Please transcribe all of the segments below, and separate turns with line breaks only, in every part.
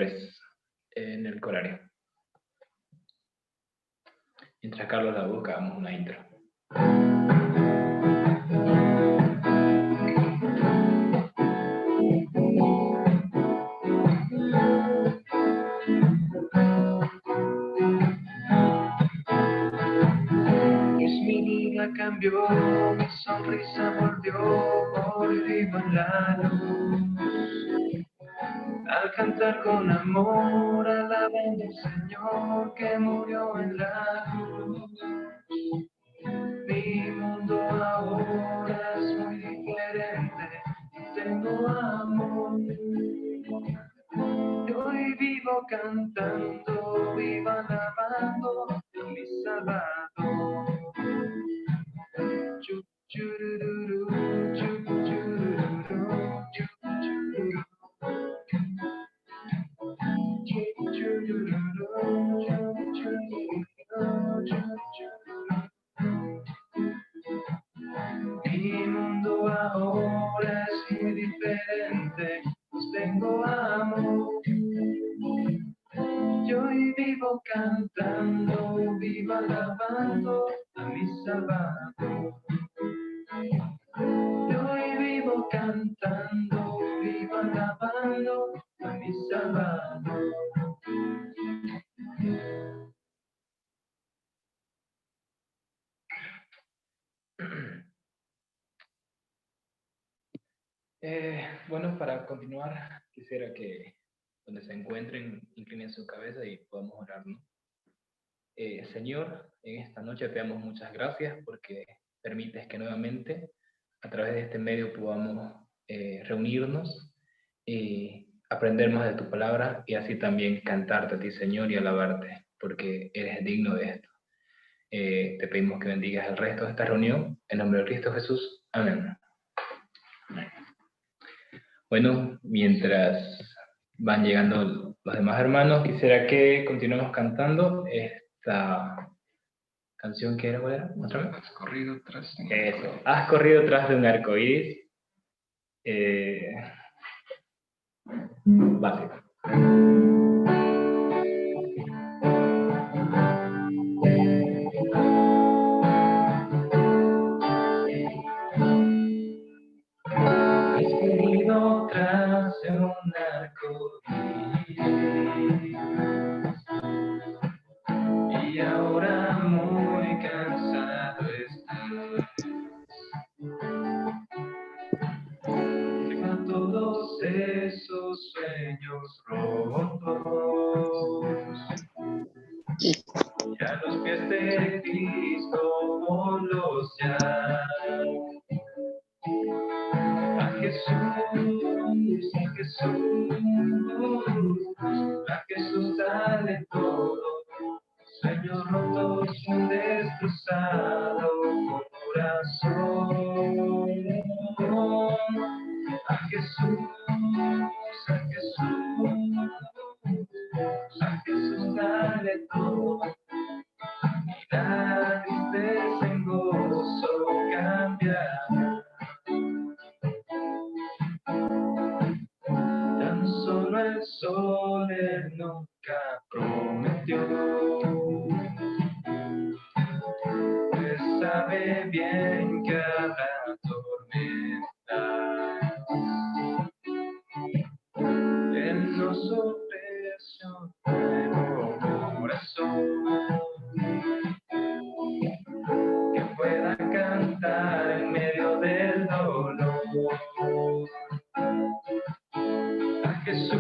en el corario. Mientras Carlos la busca, hagamos una intro. Mi vida cambió, mi sonrisa volvió, hoy vivo en la luz. Al cantar con amor, alabando al Señor que murió en la cruz. Mi mundo ahora es muy diferente, tengo amor. Y hoy vivo cantando, vivo alabando a mi Salvador. Chu, churururu, chu, churururu, chu, churururu. Mi mundo ahora es muy diferente, pues tengo amor. Yo hoy vivo cantando, vivo alabando a mi Salvador. Yo hoy vivo cantando, vivo alabando a mi Salvador. Bueno, para continuar, quisiera que donde se encuentren inclinen su cabeza y podamos orar, ¿no? Señor, en esta noche te damos muchas gracias porque permites que nuevamente a través de este medio podamos reunirnos y aprender más de tu palabra y así también cantarte a ti, Señor, y alabarte porque eres digno de esto. Te pedimos que bendigas el resto de esta reunión. En nombre de Cristo Jesús. Amén. Bueno, mientras van llegando los demás hermanos, quisiera que continuemos cantando esta canción que era, ¿cuál era? ¿Otra vez?
Has corrido tras de un
Eso, has corrido tras de un arco iris. Básico. Has corrido tras de un arco iris y ahora muy cansado estás. Deja todos esos sueños rotos y a los pies de Cristo ponlos ya. A Jesús, a Jesús, a Jesús dale todo. Sueños rotos, un destrozado corazón. A Jesús, a Jesús, a Jesús dale todo. Y la tristeza en gozo cambiará. Tan solo el sol él nunca prometió. Pues sabe bien que habrá tormenta. Él nos ofrece un nuevo corazón que pueda cantar en medio del dolor. A Jesús,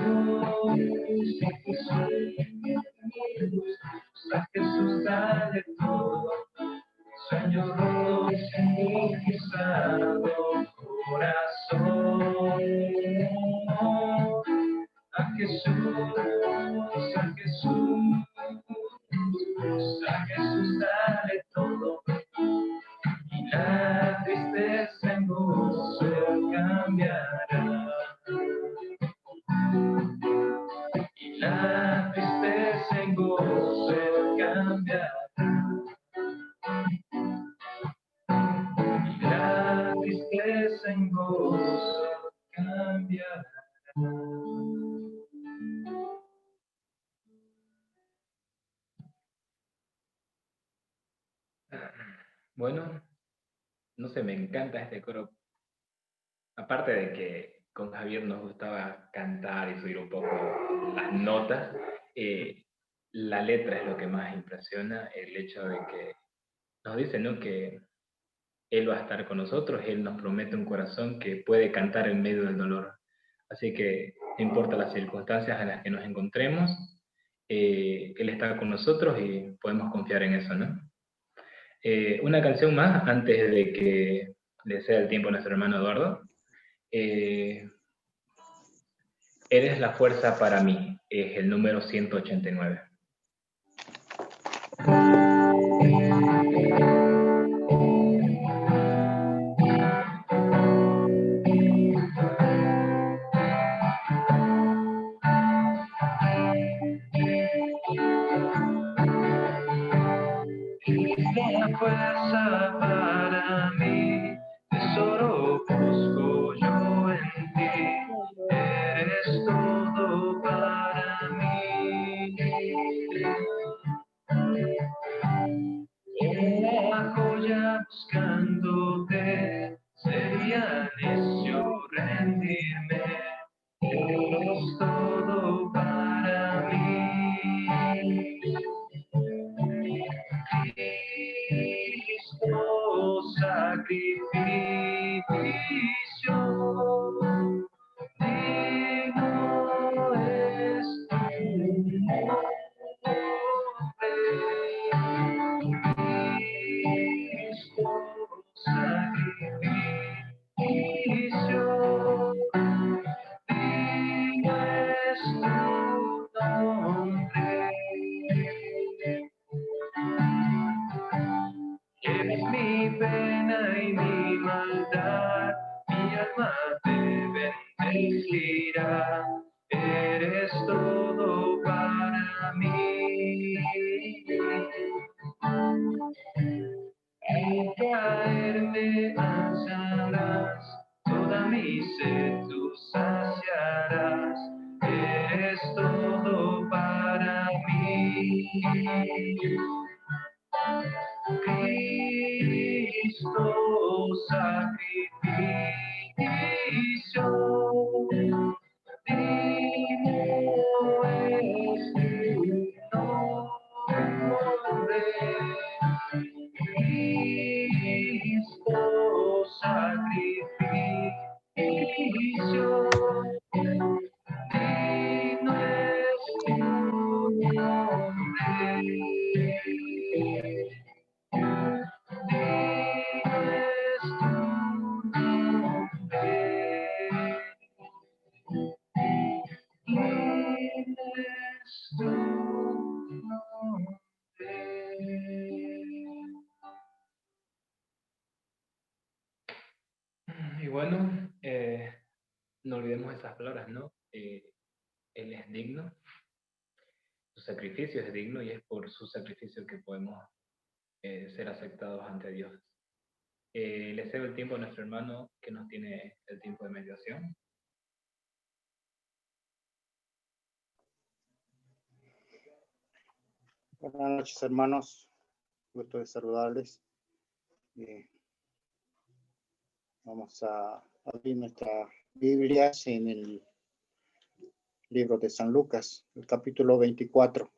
a Jesús dale todo. Sueño roto, enquistado corazón. A Jesús, a Jesús, a Jesús dale todo. Y la tristeza en gozo cambiará. Y la tristeza en gozo cambiará. Y la tristeza en gozo cambiará. Bueno, no sé, me encanta este coro. Aparte de que con Javier nos gustaba cantar y subir un poco las notas, la letra es lo que más impresiona, el hecho de que nos dice, ¿no?, que Él va a estar con nosotros, Él nos promete un corazón que puede cantar en medio del dolor. Así que no importa las circunstancias en las que nos encontremos, Él está con nosotros y podemos confiar en eso, ¿no? Una canción más antes de que le sea el tiempo a nuestro hermano Eduardo. Eres la fuerza para mí, es el número 189. La fuerza para mí, tesoro busco yo en ti, eres todo para mí. La joya buscándote, sería necio rendirme, eres todo para mí. Cristo sacrificio, digno es tu nombre. Cristo sacrificio, digno es tu nombre. Eres mi pena y mi maldad, mi alma te bendecirá. Eres todo para mí. Al caerme alzarás, toda mi sed tú saciarás. Eres todo para mí. Cristo sacrificio, digno es tu nombre. Cristo sacrificio, digno es tu nombre. Y bueno, no olvidemos esas palabras, ¿no? Él es digno, su sacrificio es digno y es por su sacrificio que podemos ser aceptados ante Dios. Le cedo el tiempo a nuestro hermano que nos tiene el tiempo de meditación.
Buenas noches, hermanos. Gusto de saludarles. Vamos a abrir nuestras Biblias en el libro de San Lucas, el capítulo 24.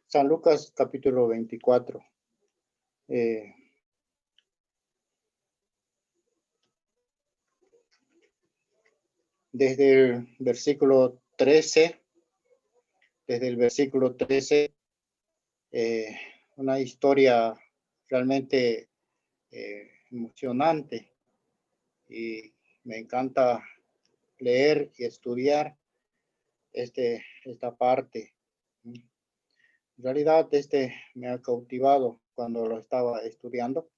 San Lucas, capítulo 24. Desde el versículo 13, una historia realmente emocionante, y me encanta leer y estudiar esta parte. En realidad, me ha cautivado cuando lo estaba estudiando.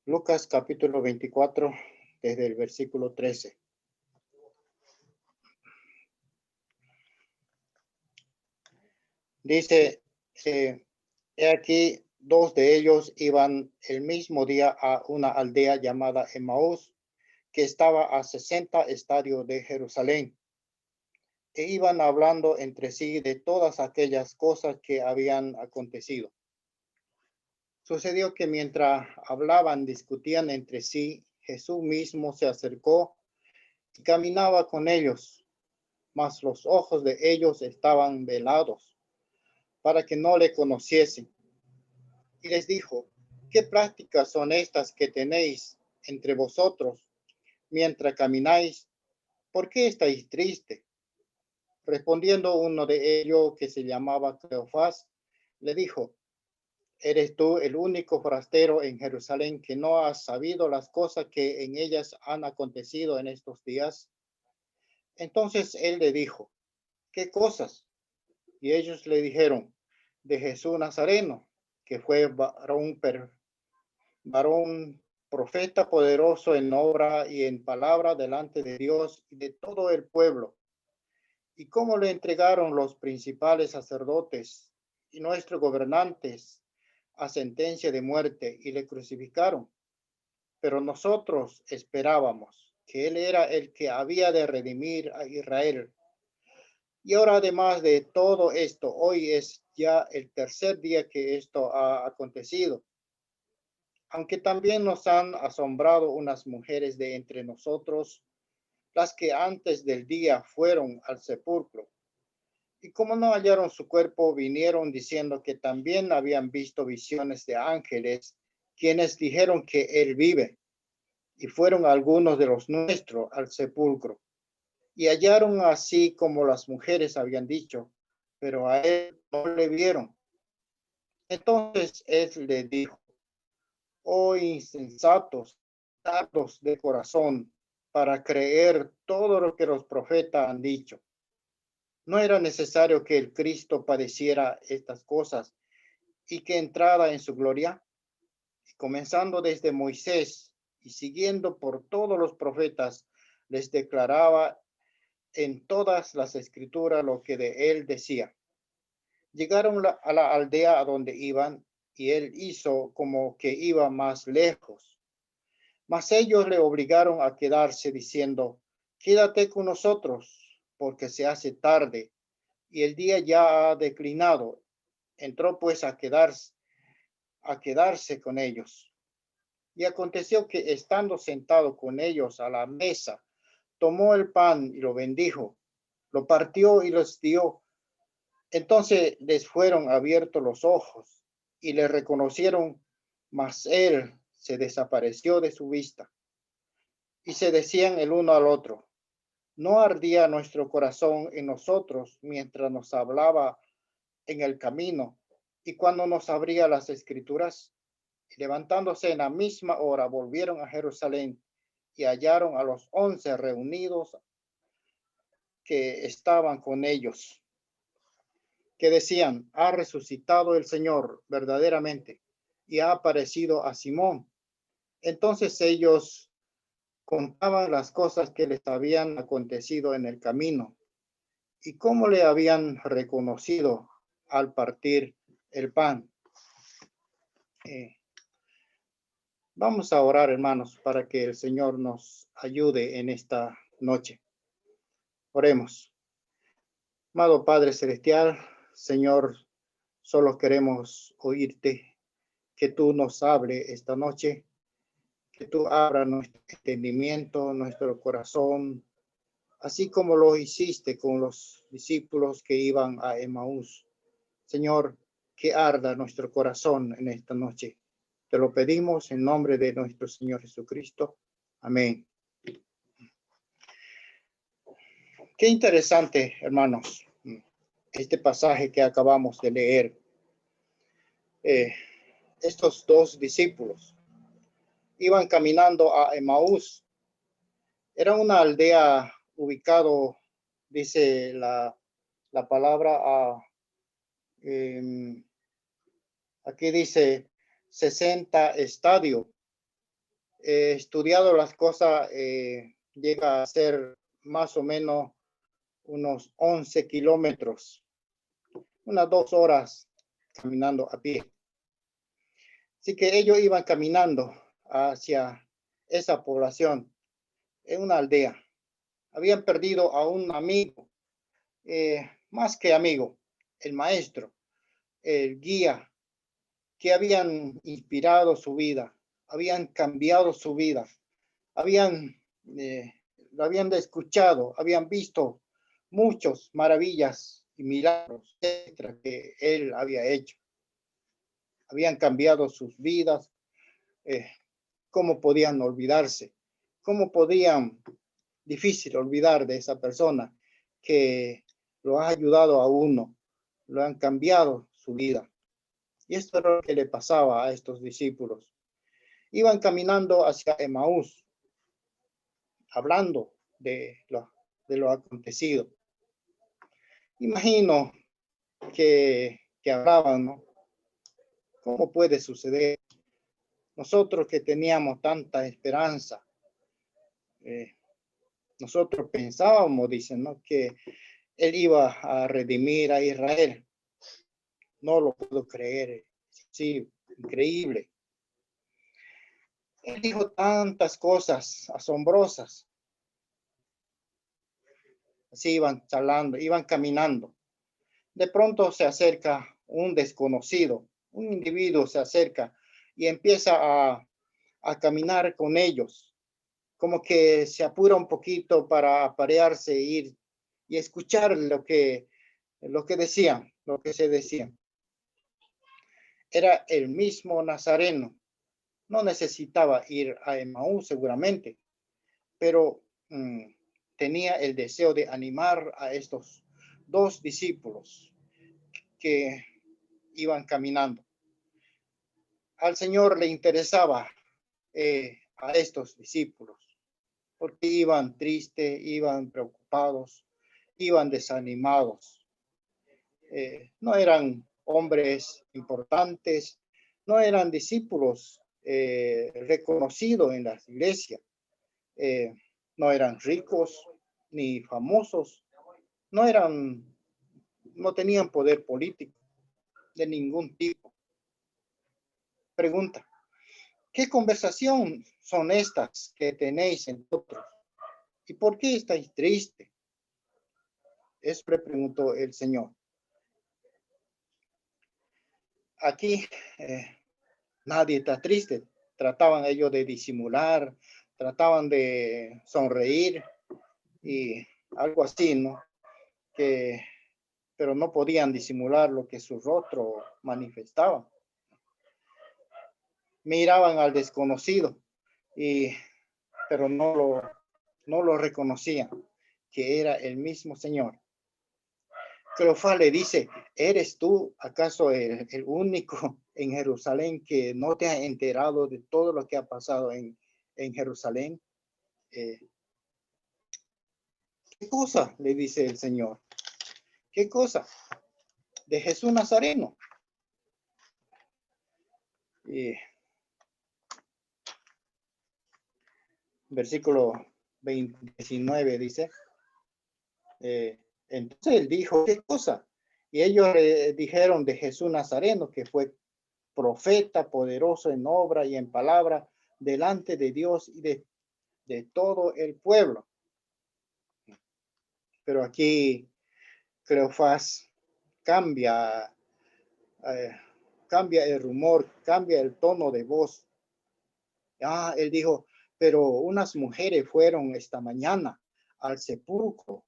Lucas capítulo 24, desde el versículo 13. Dice, he aquí, dos de ellos iban el mismo día a una aldea llamada Emaús, que estaba a 60 estadios de Jerusalén, e iban hablando entre sí de todas aquellas cosas que habían acontecido. Sucedió que mientras hablaban, discutían entre sí, Jesús mismo se acercó y caminaba con ellos, mas los ojos de ellos estaban velados para que no le conociesen. Y les dijo, ¿qué prácticas son estas que tenéis entre vosotros mientras camináis? ¿Por qué estáis tristes? Respondiendo uno de ellos, que se llamaba Cleofás, le dijo, ¿eres tú el único forastero en Jerusalén que no has sabido las cosas que en ellas han acontecido en estos días? Entonces él le dijo, ¿qué cosas? Y ellos le dijeron, de Jesús Nazareno, que fue varón profeta poderoso en obra y en palabra delante de Dios y de todo el pueblo. Y cómo le entregaron los principales sacerdotes y nuestros gobernantes a sentencia de muerte y le crucificaron. Pero nosotros esperábamos que él era el que había de redimir a Israel. Y ahora, además de todo esto, hoy es ya el tercer día que esto ha acontecido. Aunque también nos han asombrado unas mujeres de entre nosotros, las que antes del día fueron al sepulcro. Y como no hallaron su cuerpo, vinieron diciendo que también habían visto visiones de ángeles, quienes dijeron que él vive. Y fueron algunos de los nuestros al sepulcro. Y hallaron así como las mujeres habían dicho, pero a él no le vieron. Entonces él le dijo, oh insensatos, tardos de corazón, para creer todo lo que los profetas han dicho. No era necesario que el Cristo padeciera estas cosas y que entrara en su gloria, comenzando desde Moisés y siguiendo por todos los profetas, les declaraba en todas las escrituras lo que de él decía. Llegaron a la aldea a donde iban y él hizo como que iba más lejos. Mas ellos le obligaron a quedarse diciendo, quédate con nosotros porque se hace tarde y el día ya ha declinado. Entró pues a quedarse con ellos. Y aconteció que estando sentado con ellos a la mesa, tomó el pan y lo bendijo, lo partió y los dio. Entonces les fueron abiertos los ojos y le reconocieron, mas él se desapareció de su vista. Y se decían el uno al otro, ¿no ardía nuestro corazón en nosotros mientras nos hablaba en el camino y cuando nos abría las escrituras? Y levantándose en la misma hora, volvieron a Jerusalén y hallaron a los 11 reunidos que estaban con ellos, que decían, ha resucitado el Señor verdaderamente y ha aparecido a Simón. Entonces ellos contaban las cosas que les habían acontecido en el camino y cómo le habían reconocido al partir el pan. Vamos a orar, hermanos, para que el Señor nos ayude en esta noche. Oremos. Amado Padre Celestial, Señor, solo queremos oírte, que tú nos hable esta noche, que tú abras nuestro entendimiento, nuestro corazón, así como lo hiciste con los discípulos que iban a Emaús. Señor, que arda nuestro corazón en esta noche. Te lo pedimos en nombre de nuestro Señor Jesucristo. Amén. Qué interesante, hermanos, este pasaje que acabamos de leer. Estos dos discípulos iban caminando a Emaús. Era una aldea ubicado, dice la palabra, aquí dice 60 estadios. Estudiado las cosas, llega a ser más o menos unos 11 kilómetros, unas 2 horas caminando a pie. Así que ellos iban caminando hacia esa población, en una aldea. Habían perdido a un amigo, más que amigo, el maestro, el guía, que habían inspirado su vida, habían cambiado su vida, habían, lo habían escuchado, habían visto muchas maravillas y milagros extra que él había hecho. Habían cambiado sus vidas. ¿Cómo podían olvidarse? ¿Cómo podían, difícil olvidar de esa persona que lo ha ayudado a uno, lo han cambiado su vida? Y esto era lo que le pasaba a estos discípulos. Iban caminando hacia Emaús, hablando de lo acontecido. Imagino que hablaban, ¿no? ¿Cómo puede suceder? Nosotros que teníamos tanta esperanza, nosotros pensábamos, dicen, ¿no?, que él iba a redimir a Israel. No lo puedo creer. Sí, increíble. Él dijo tantas cosas asombrosas. Así iban charlando, iban caminando. De pronto se acerca un desconocido, un individuo se acerca y empieza a caminar con ellos, como que se apura un poquito para aparearse e ir y escuchar lo que decían, lo que se decían. Era el mismo Nazareno. No necesitaba ir a Emaús seguramente, pero tenía el deseo de animar a estos dos discípulos que iban caminando. Al Señor le interesaba a estos discípulos, porque iban tristes, iban preocupados, iban desanimados. No eran hombres importantes, no eran discípulos reconocidos en las iglesias, no eran ricos ni famosos, no tenían poder político de ningún tipo. Pregunta: ¿qué conversación son estas que tenéis entre otros? ¿Y por qué estáis tristes? Eso le preguntó el Señor. Aquí nadie está triste. Trataban ellos de disimular, trataban de sonreír y algo así, ¿no? Pero no podían disimular lo que su rostro manifestaba. Miraban al desconocido, pero no lo reconocían, que era el mismo Señor. Cleofás le dice: ¿eres tú acaso el único en Jerusalén que no te has enterado de todo lo que ha pasado en Jerusalén? ¿Qué cosa? Le dice el Señor. ¿Qué cosa? De Jesús Nazareno. Versículo 19 dice, entonces él dijo: ¿qué cosa? Y ellos le dijeron de Jesús Nazareno, que fue profeta, poderoso en obra y en palabra delante de Dios y de todo el pueblo. Pero aquí Cleofás cambia el rumor, cambia el tono de voz. Él dijo: pero unas mujeres fueron esta mañana al sepulcro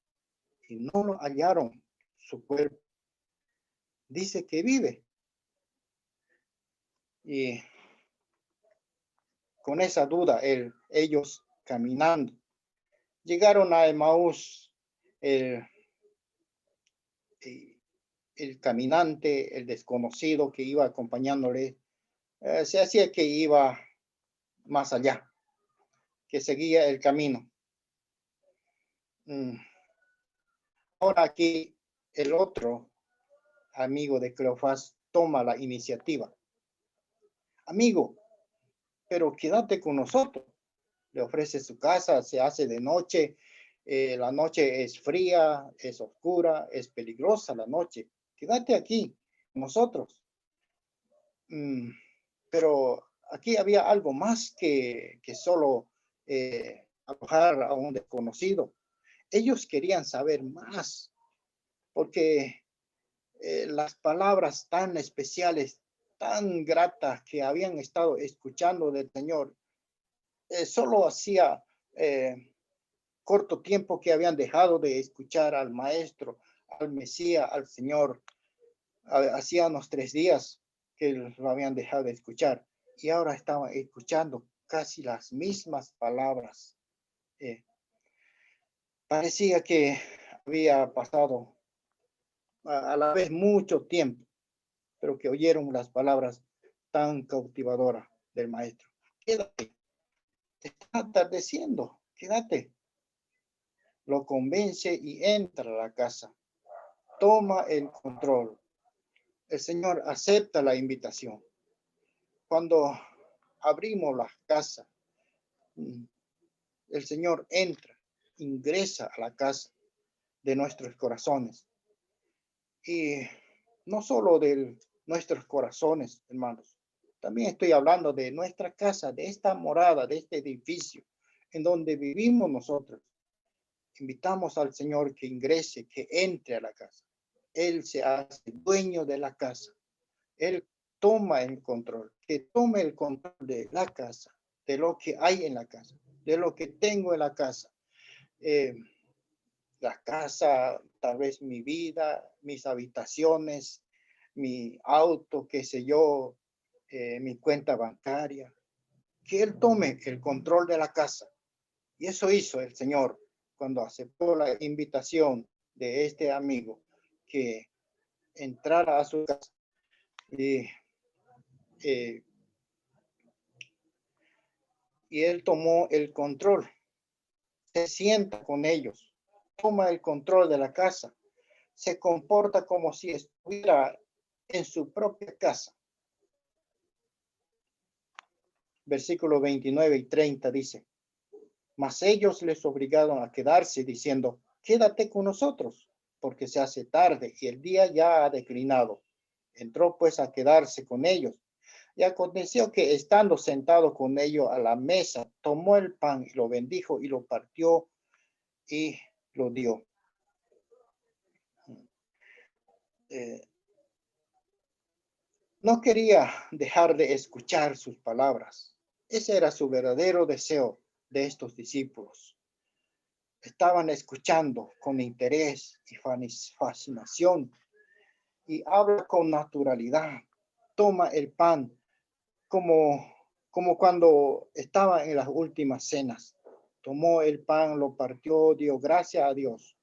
y no lo hallaron su cuerpo. Dice que vive. Y con esa duda, ellos caminando, llegaron a Emaús. El caminante, el desconocido que iba acompañándole, se hacía que iba más allá, que seguía el camino. Ahora aquí el otro amigo de Cleofás toma la iniciativa. Amigo, pero quédate con nosotros. Le ofrece su casa, se hace de noche. La noche es fría, es oscura, es peligrosa la noche. Quédate aquí con nosotros. Pero aquí había algo más que solo alojar a un desconocido. Ellos querían saber más, porque las palabras tan especiales tan grata que habían estado escuchando del Señor. Solo hacía corto tiempo que habían dejado de escuchar al Maestro, al Mesías, al Señor. Hacía unos 3 días que lo habían dejado de escuchar y ahora estaban escuchando casi las mismas palabras. Parecía que había pasado a la vez mucho tiempo, pero que oyeron las palabras tan cautivadoras del Maestro. Quédate, te está atardeciendo, quédate. Lo convence y entra a la casa. Toma el control. El Señor acepta la invitación. Cuando abrimos la casa, el Señor entra, ingresa a la casa de nuestros corazones. Y no solo de nuestros corazones, hermanos. También estoy hablando de nuestra casa, de esta morada, de este edificio en donde vivimos nosotros. Invitamos al Señor que ingrese, que entre a la casa. Él se hace dueño de la casa. Él toma el control, que tome el control de la casa, de lo que hay en la casa, de lo que tengo en la casa. La casa, tal vez mi vida, mis habitaciones, mi auto, qué sé yo, mi cuenta bancaria. Que Él tome el control de la casa. Y eso hizo el Señor cuando aceptó la invitación de este amigo que entrara a su casa. Y Él tomó el control, se sienta con ellos, toma el control de la casa, se comporta como si estuviera en su propia casa. Versículo 29 y 30 dice, mas ellos les obligaron a quedarse diciendo, quédate con nosotros, porque se hace tarde y el día ya ha declinado. Entró pues a quedarse con ellos. Y aconteció que estando sentado con ellos a la mesa, tomó el pan y lo bendijo y lo partió y lo dio. No quería dejar de escuchar sus palabras. Ese era su verdadero deseo de estos discípulos. Estaban escuchando con interés y fascinación y habla con naturalidad. Toma el pan como cuando estaba en las últimas cenas. Tomó el pan, lo partió, dio gracias a Dios.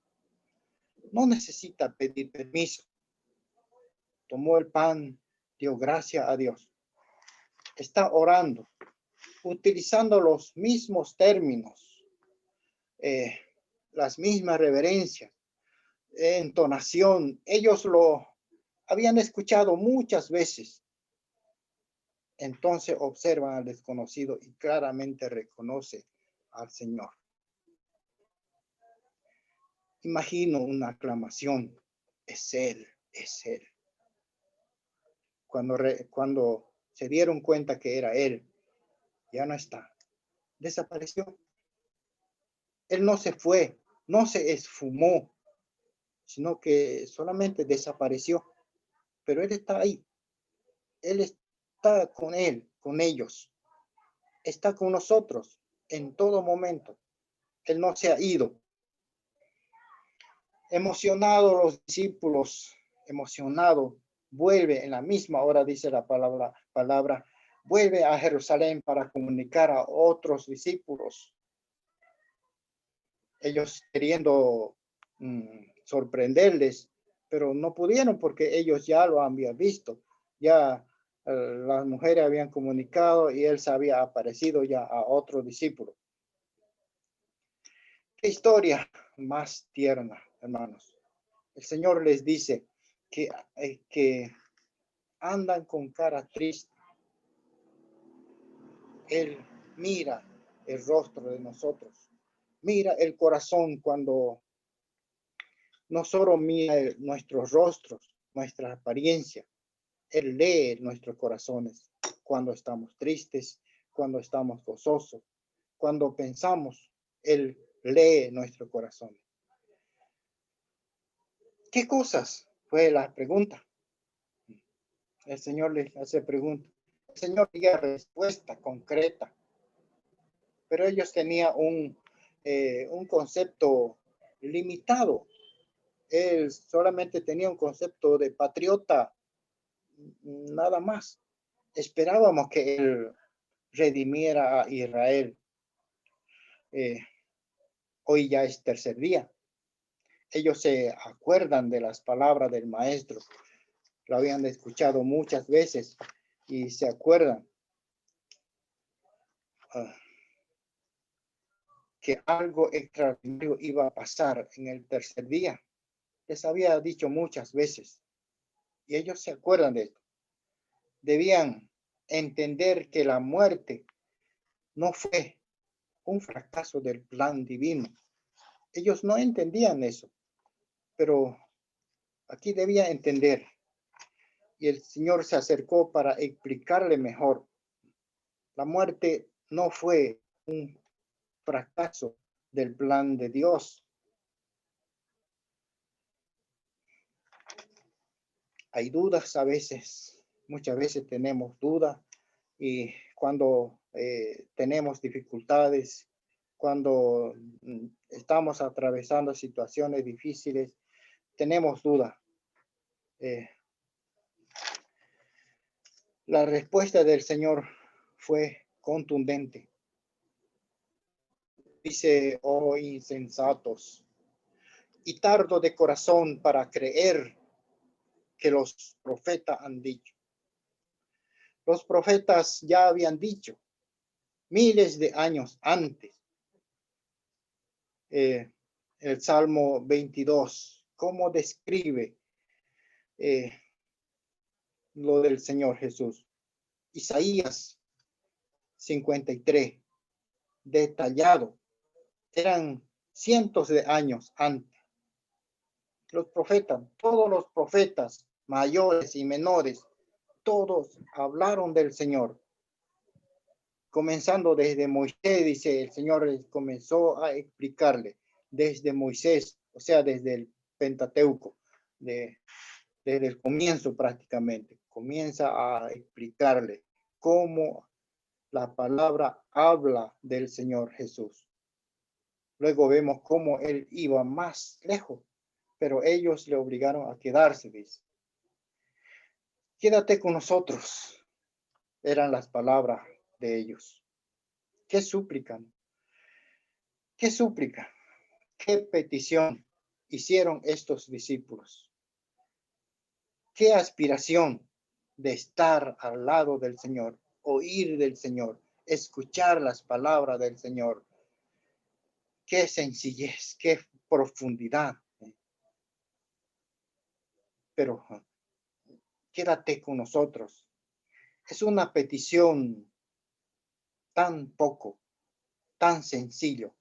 No necesita pedir permiso. Tomó el pan, dio gracias a Dios. Está orando, utilizando los mismos términos, las mismas reverencias, entonación. Ellos lo habían escuchado muchas veces. Entonces observan al desconocido y claramente reconoce al Señor. Imagino una aclamación. Es Él, es Él. Cuando se dieron cuenta que era Él, ya no está. Desapareció. Él no se fue, no se esfumó, sino que solamente desapareció. Pero Él está ahí. Él está con ellos. Está con nosotros en todo momento. Él no se ha ido. Emocionados los discípulos, emocionado, vuelve en la misma hora, dice la palabra, vuelve a Jerusalén para comunicar a otros discípulos. Ellos queriendo sorprenderles, pero no pudieron porque ellos ya lo habían visto. Ya las mujeres habían comunicado y él se había aparecido ya a otro discípulo. Qué historia más tierna, hermanos. El Señor les dice que andan con cara triste. Él mira el rostro de nosotros. Mira el corazón cuando no solo mira nuestros rostros, nuestra apariencia. Él lee nuestros corazones cuando estamos tristes, cuando estamos gozosos, cuando pensamos. Él lee nuestro corazón. ¿Qué cosas? Fue la pregunta. El Señor les hace pregunta. El Señor dio respuesta concreta, pero ellos tenían un concepto limitado. Él solamente tenía un concepto de patriota, nada más. Esperábamos que él redimiera a Israel. Hoy ya es tercer día. Ellos se acuerdan de las palabras del maestro. Lo habían escuchado muchas veces y se acuerdan que algo extraordinario iba a pasar en el tercer día. Les había dicho muchas veces y ellos se acuerdan de esto. Debían entender que la muerte no fue un fracaso del plan divino. Ellos no entendían eso, pero aquí debía entender. Y el Señor se acercó para explicarle mejor. La muerte no fue un fracaso del plan de Dios. Hay dudas a veces, muchas veces tenemos dudas y cuando tenemos dificultades, cuando estamos atravesando situaciones difíciles, tenemos dudas. La respuesta del Señor fue contundente. Dice, oh insensatos, y tardo de corazón para creer que los profetas han dicho. Los profetas ya habían dicho miles de años antes. El Salmo 22, cómo describe lo del Señor Jesús. Isaías 53, detallado. Eran cientos de años antes. Los profetas, todos los profetas, mayores y menores, todos hablaron del Señor. Comenzando desde Moisés, dice el Señor, comenzó a explicarle desde Moisés, o sea, desde el Pentateuco, desde el comienzo prácticamente, comienza a explicarle cómo la palabra habla del Señor Jesús. Luego vemos cómo él iba más lejos, pero ellos le obligaron a quedarse, dice. Quédate con nosotros, eran las palabras de ellos. ¿Qué suplican? ¿Qué súplica? ¿Qué petición hicieron estos discípulos? ¿Qué aspiración de estar al lado del Señor, oír del Señor, escuchar las palabras del Señor? Qué sencillez, qué profundidad. Pero quédate con nosotros. Es una petición tan poco, tan sencillo,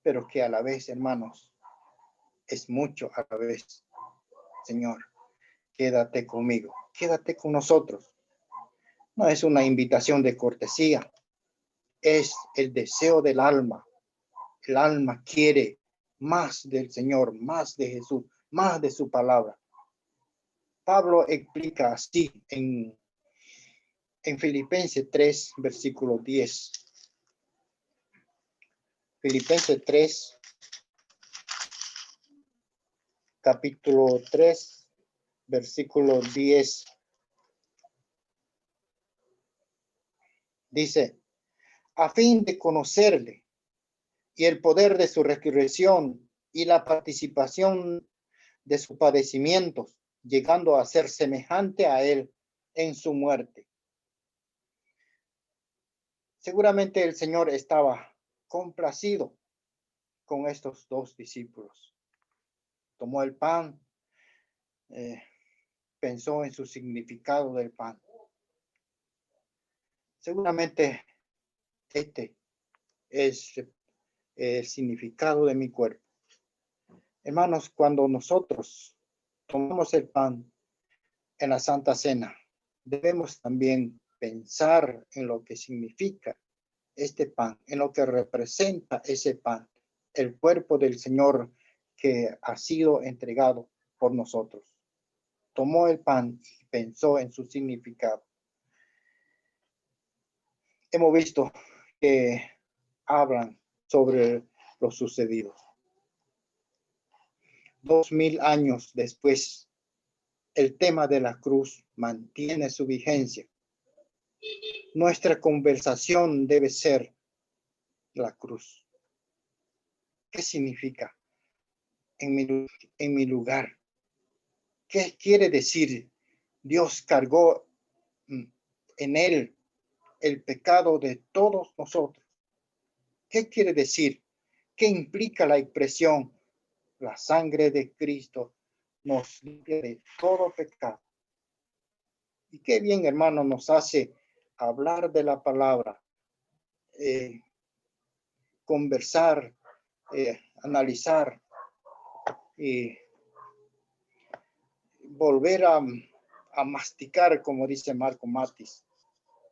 pero que a la vez, hermanos, es mucho a la vez. Señor, quédate conmigo, quédate con nosotros. No es una invitación de cortesía, es el deseo del alma. El alma quiere más del Señor, más de Jesús, más de su palabra. Pablo explica así en Filipenses 3, versículo 10. Filipenses 3, capítulo 3, versículo 10. Dice, a fin de conocerle y el poder de su resurrección y la participación de sus padecimientos, llegando a ser semejante a él en su muerte. Seguramente el Señor estaba complacido con estos dos discípulos. Tomó el pan, pensó en su significado del pan. Seguramente este es el significado de mi cuerpo. Hermanos, cuando nosotros tomamos el pan en la Santa Cena, debemos también pensar en lo que significa este pan, en lo que representa ese pan, el cuerpo del Señor que ha sido entregado por nosotros. tomó el pan y pensó en su significado. Hemos visto que hablan sobre lo sucedido. 2000 años después, el tema de la cruz mantiene su vigencia. Nuestra conversación debe ser la cruz. ¿Qué significa en mi lugar? ¿Qué quiere decir? Dios cargó en él el pecado de todos nosotros. ¿Qué quiere decir? ¿Qué implica la expresión? La sangre de Cristo nos limpia de todo pecado. Y qué bien, hermano, nos hace hablar de la palabra, conversar, analizar y volver a masticar, como dice Marco Matis,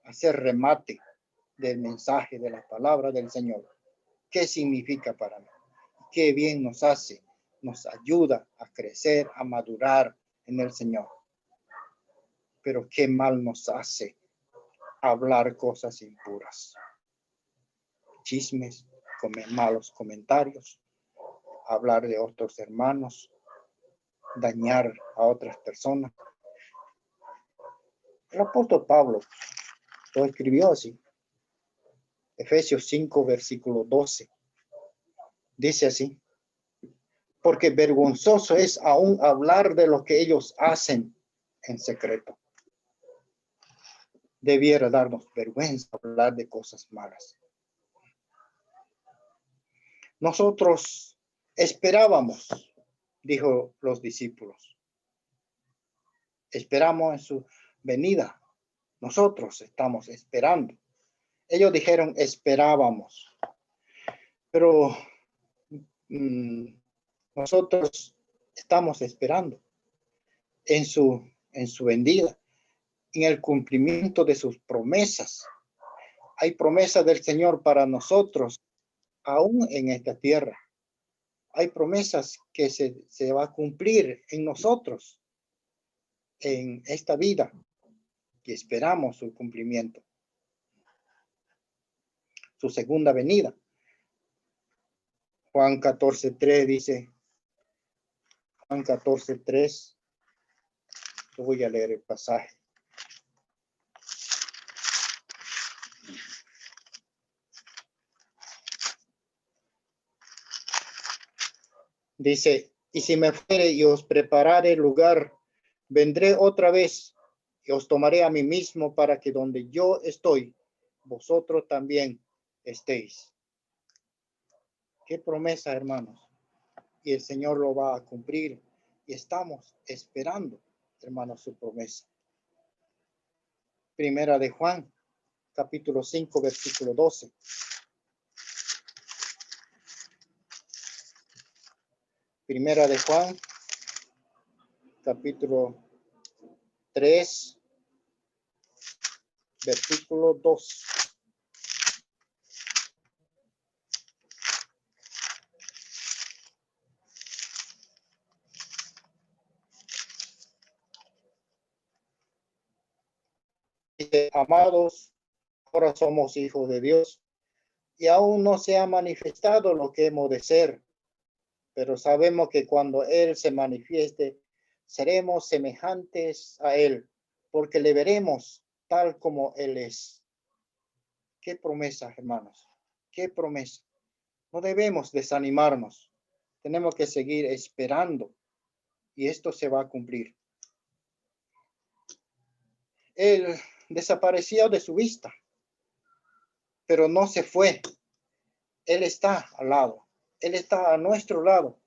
hacer remate del mensaje de la palabra del Señor. ¿Qué significa para mí? Qué bien nos hace, nos ayuda a crecer, a madurar en el Señor. Pero qué mal nos hace hablar cosas impuras, chismes, malos comentarios, hablar de otros hermanos, dañar a otras personas. El apóstol Pablo lo escribió así. Efesios 5, versículo 12. Dice así: porque vergonzoso es aún hablar de lo que ellos hacen en secreto. Debiera darnos vergüenza hablar de cosas malas. Nosotros esperábamos, dijo los discípulos. Esperamos en su venida. Nosotros estamos esperando. Ellos dijeron esperábamos. Pero nosotros estamos esperando en su venida, en el cumplimiento de sus promesas. Hay promesas del Señor para nosotros, aún en esta tierra. Hay promesas que se va a cumplir en nosotros, en esta vida, y esperamos su cumplimiento. Su segunda venida. Juan 14:3 dice, Juan 14:3, yo voy a leer el pasaje. Dice, y si me fuere y os preparare lugar, vendré otra vez y os tomaré a mí mismo para que donde yo estoy, vosotros también estéis. Qué promesa, hermanos. Y el Señor lo va a cumplir. Y estamos esperando, hermanos, su promesa. Primera de Juan, capítulo 5, versículo 12. Primera de Juan, capítulo 3, versículo 2. Dice, amados, ahora somos hijos de Dios y aún no se ha manifestado lo que hemos de ser, pero sabemos que cuando Él se manifieste, seremos semejantes a Él, porque le veremos tal como Él es. Qué promesa, hermanos, qué promesa. No debemos desanimarnos, tenemos que seguir esperando y esto se va a cumplir. Él desapareció de su vista, pero no se fue. Él está al lado, Él está a nuestro lado.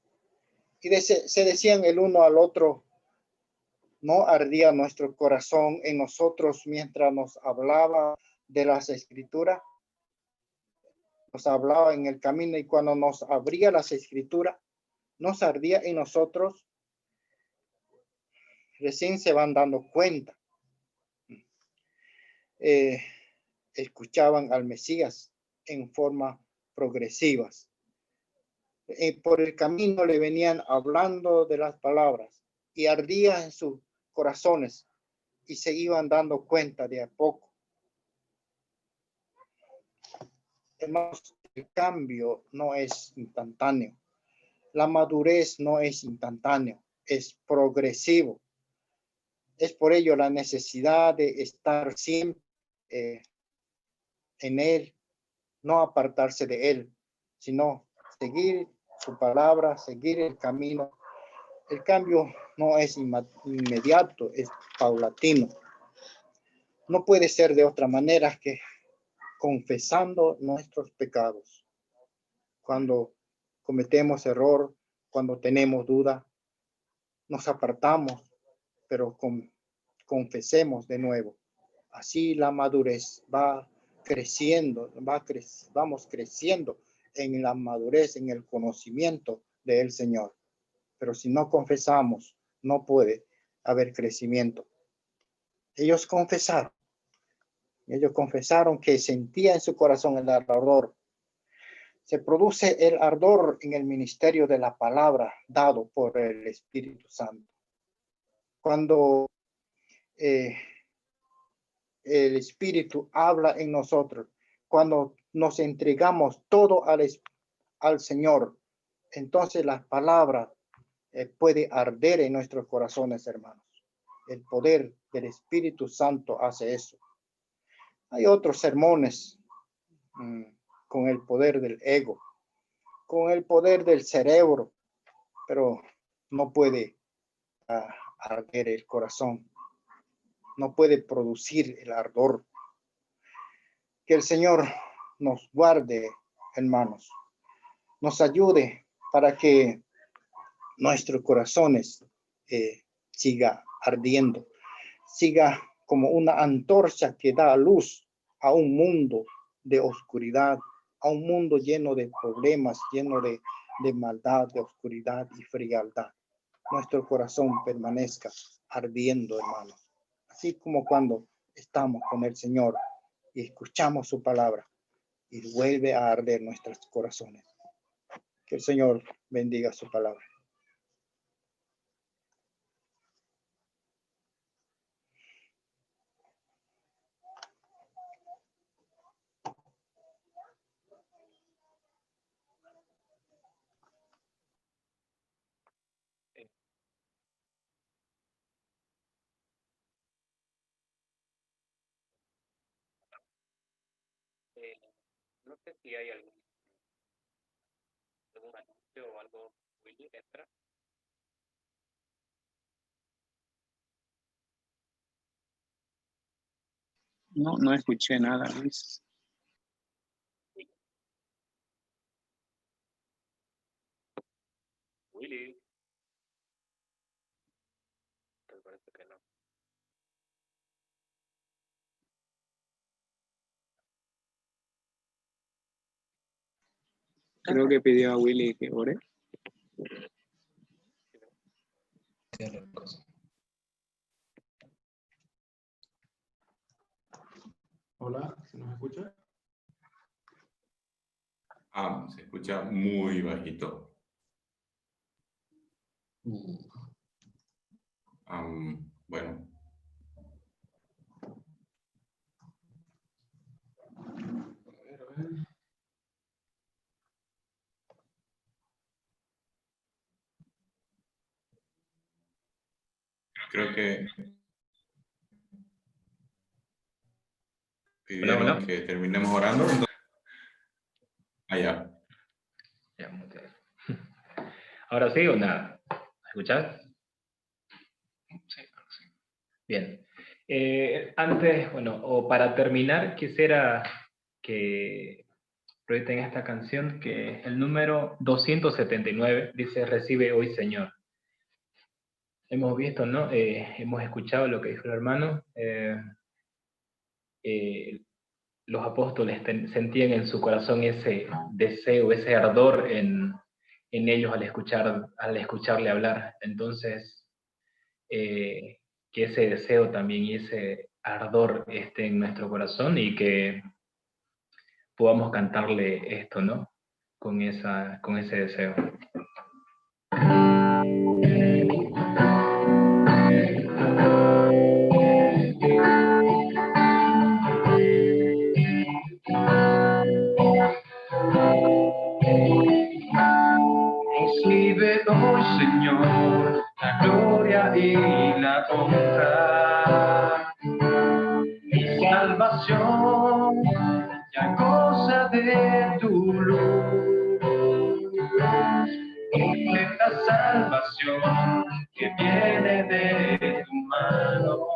Y se decían el uno al otro, ¿no ardía nuestro corazón en nosotros mientras nos hablaba de las escrituras? Nos hablaba en el camino y cuando nos abría las escrituras, nos ardía en nosotros. Recién se van dando cuenta. Escuchaban al Mesías en forma progresivas. Por el camino le venían hablando de las palabras y ardía en su corazones y se iban dando cuenta de a poco. Hermanos, el cambio no es instantáneo. La madurez no es instantáneo, es progresivo. Es por ello la necesidad de estar siempre en Él, no apartarse de Él, sino seguir su palabra, seguir el camino. El cambio no es inmediato, es paulatino. No puede ser de otra manera que confesando nuestros pecados. Cuando cometemos error, cuando tenemos duda, nos apartamos, pero confesemos de nuevo. Así la madurez va creciendo, vamos creciendo en la madurez, en el conocimiento del Señor. Pero si no confesamos, no puede haber crecimiento. Ellos confesaron que sentía en su corazón el ardor. Se produce el ardor en el ministerio de la palabra dado por el Espíritu Santo. Cuando el Espíritu habla en nosotros, cuando nos entregamos todo al Señor, entonces la palabra puede arder en nuestros corazones, hermanos. El poder del Espíritu Santo hace eso. Hay otros sermones con el poder del ego, con el poder del cerebro, pero no puede arder el corazón. No puede producir el ardor. Que el Señor nos guarde, hermanos. Nos ayude para que nuestros corazones siga ardiendo. Siga como una antorcha que da luz a un mundo de oscuridad, a un mundo lleno de problemas, lleno de maldad, de oscuridad y frialdad. Nuestro corazón permanezca ardiendo, hermanos. Así como cuando estamos con el Señor y escuchamos su palabra y vuelve a arder nuestros corazones. Que el Señor bendiga su palabra.
No sé si hay algún anuncio o algo, Willy, extra.
No, no escuché nada, Luis.
Willy. Me parece que no.
Creo que pidió a Willy que ore.
Hola, ¿se nos escucha?
Se escucha muy bajito. Bueno.
A ver.
Creo que pidieron
Hola.
que terminemos orando. Allá.
Ya, ¿ahora sí o nada? ¿Escuchás? Sí. Bien. Antes, bueno, o para terminar, quisiera que proyecten esta canción, que el número 279 dice: Recibe hoy, Señor. Hemos visto, ¿no? Hemos escuchado lo que dijo el hermano. Los apóstoles sentían en su corazón ese deseo, ese ardor en ellos al escucharle hablar. Entonces, que ese deseo también y ese ardor esté en nuestro corazón y que podamos cantarle esto, ¿no? Con ese deseo. gloria y la honra. Mi salvación ya goza de tu luz. Esta salvación que viene de tu mano.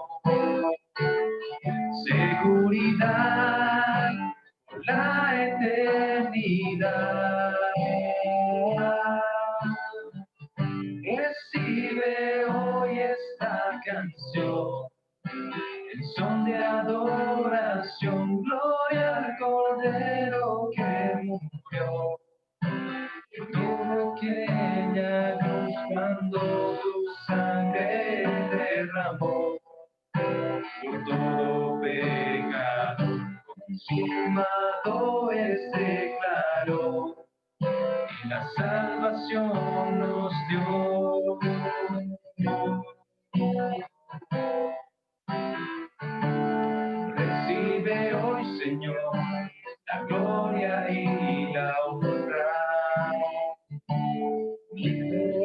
Seguridad por la eternidad. Recibe hoy esta canción, el son de adoración, gloria al Cordero que murió. Por todo aquella cruz cuando tu sangre derramó, por todo pecado consumado es declaró. Y la salvación nos dio. Recibe hoy, Señor, la gloria y la honra. Mi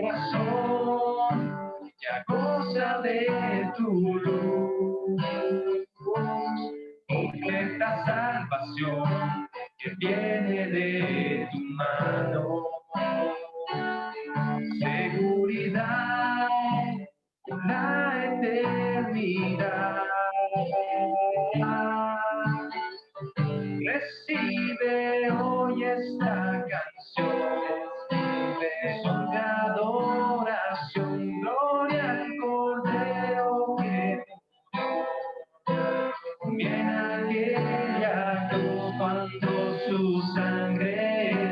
corazón ya goza de tu luz. Esta salvación que viene de tu mano. Seguridad por la eternidad. Recibe hoy esta canción, son de adoración, gloria al Cordero que murió. Bien aquella cruz cuando su sangre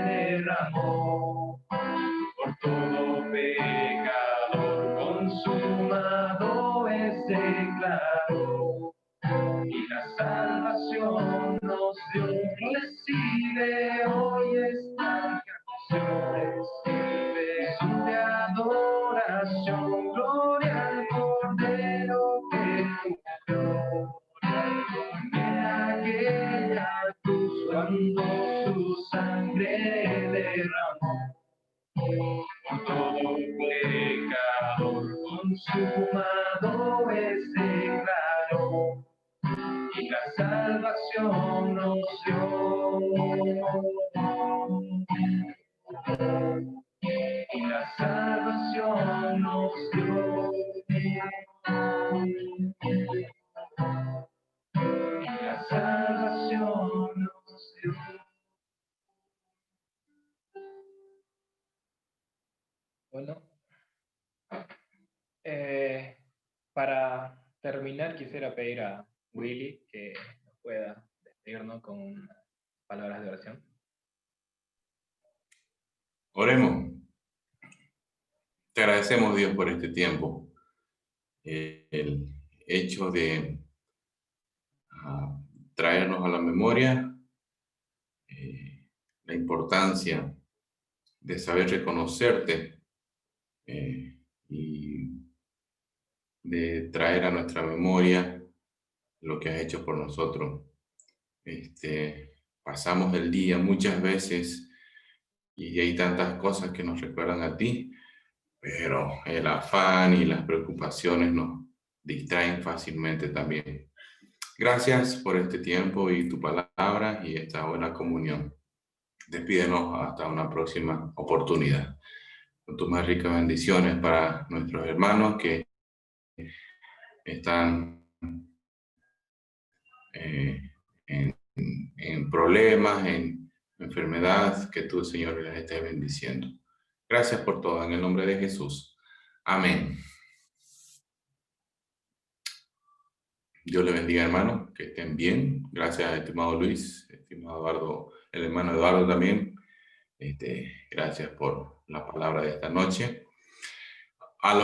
derramó, por todo pecador consumado es declaró. Y la salvación nos dio. Recibe hoy esta canción, recibe son de adoración, gloria al Cordero que murió. En aquella cruz cuando su sangre derramó, por todo pecador consumado es declaró. Y la salvación nos dio. Y la salvación nos dio. Y la salvación nos dio. Bueno, para terminar quisiera pedir a Willy que nos pueda despedirnos con unas palabras de oración.
Oremos. Te agradecemos, Dios, por este tiempo. El hecho de traernos a la memoria la importancia de saber reconocerte y de traer a nuestra memoria lo que has hecho por nosotros. Pasamos el día muchas veces y hay tantas cosas que nos recuerdan a ti, pero el afán y las preocupaciones nos distraen fácilmente también. Gracias por este tiempo y tu palabra y esta buena comunión. Despídenos hasta una próxima oportunidad. Con tus más ricas bendiciones para nuestros hermanos que están en problemas, en enfermedad, que tú, Señor, les estés bendiciendo. Gracias por todo, en el nombre de Jesús. Amén. Dios les bendiga, hermanos, que estén bien. Gracias, estimado Luis, estimado Eduardo, el hermano Eduardo también. Gracias por la palabra de esta noche. A los que